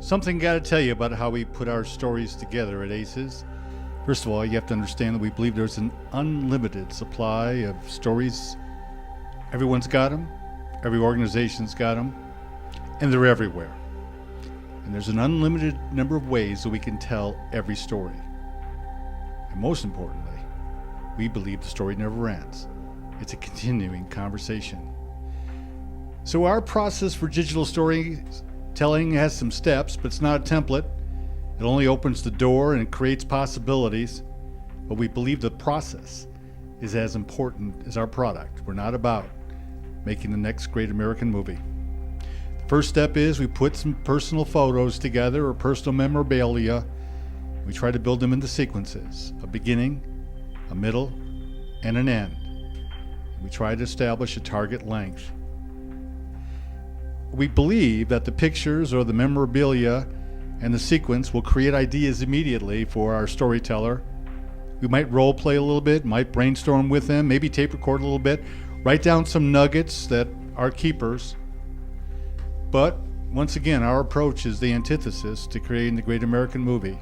Something got to tell you about how we put our stories together at ACES. First of all, you have to understand that we believe there's an unlimited supply of stories. Everyone's got them, every organization's got them, and they're everywhere. And there's an unlimited number of ways that we can tell every story. And most importantly, we believe the story never ends. It's a continuing conversation. So our process for digital storytelling has some steps, but it's not a template. It only opens the door and it creates possibilities. But we believe the process is as important as our product. We're not about making the next great American movie. The first step is we put some personal photos together or personal memorabilia. We try to build them into sequences, a beginning, a middle, and an end. We try to establish a target length. We believe that the pictures or the memorabilia and the sequence will create ideas immediately for our storyteller. We might role play a little bit, might brainstorm with them, maybe tape record a little bit, write down some nuggets that are keepers. But once again, our approach is the antithesis to creating the great American movie.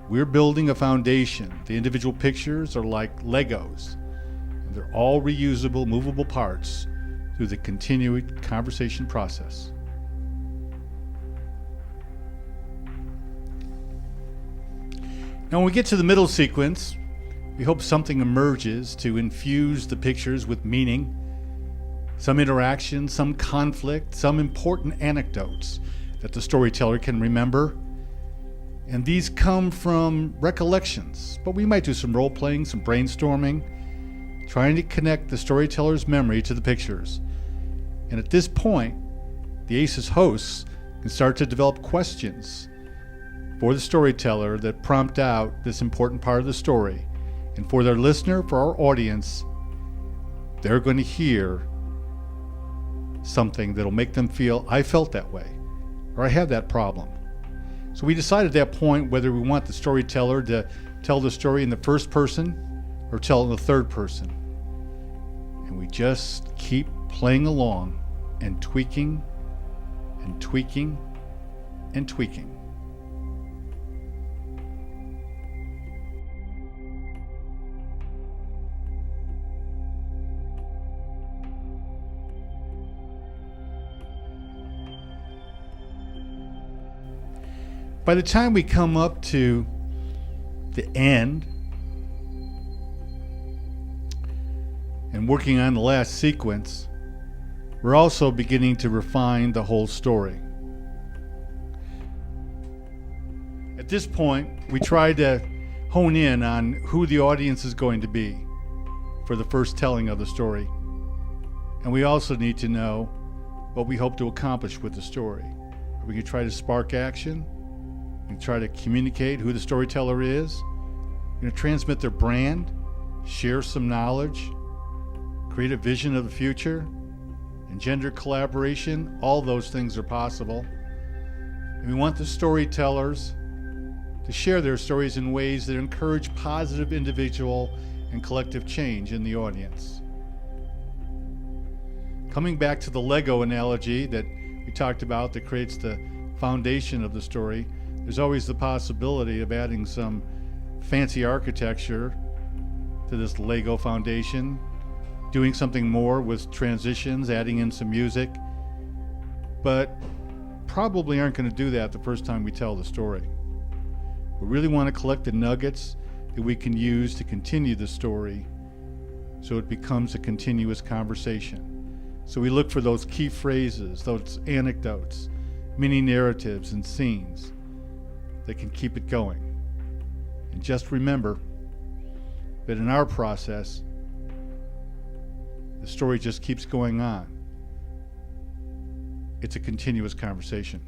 We're building a foundation. The individual pictures are like Legos, and they're all reusable, movable parts through the continued conversation process. Now, when we get to the middle sequence, we hope something emerges to infuse the pictures with meaning, some interaction, some conflict, some important anecdotes that the storyteller can remember. And these come from recollections, but we might do some role-playing, some brainstorming, trying to connect the storyteller's memory to the pictures. And at this point, the ACES hosts can start to develop questions for the storyteller that prompt out this important part of the story. And for their listener, for our audience, they're going to hear something that'll make them feel, I felt that way, or I had that problem. So we decided at that point whether we want the storyteller to tell the story in the first person or tell it in the third person. And we just keep playing along and tweaking and tweaking and tweaking. By the time we come up to the end and working on the last sequence, we're also beginning to refine the whole story. At this point, we try to hone in on who the audience is going to be for the first telling of the story. And we also need to know what we hope to accomplish with the story. Are we going to try to spark action? We try to communicate who the storyteller is. We're going to transmit their brand, share some knowledge, create a vision of the future, engender collaboration. All those things are possible. And we want the storytellers to share their stories in ways that encourage positive individual and collective change in the audience. Coming back to the Lego analogy that we talked about that creates the foundation of the story, there's always the possibility of adding some fancy architecture to this Lego foundation, doing something more with transitions, adding in some music, but probably aren't going to do that the first time we tell the story. We really want to collect the nuggets that we can use to continue the story so it becomes a continuous conversation. So we look for those key phrases, those anecdotes, mini narratives and scenes that can keep it going. And just remember that in our process, the story just keeps going on. It's a continuous conversation.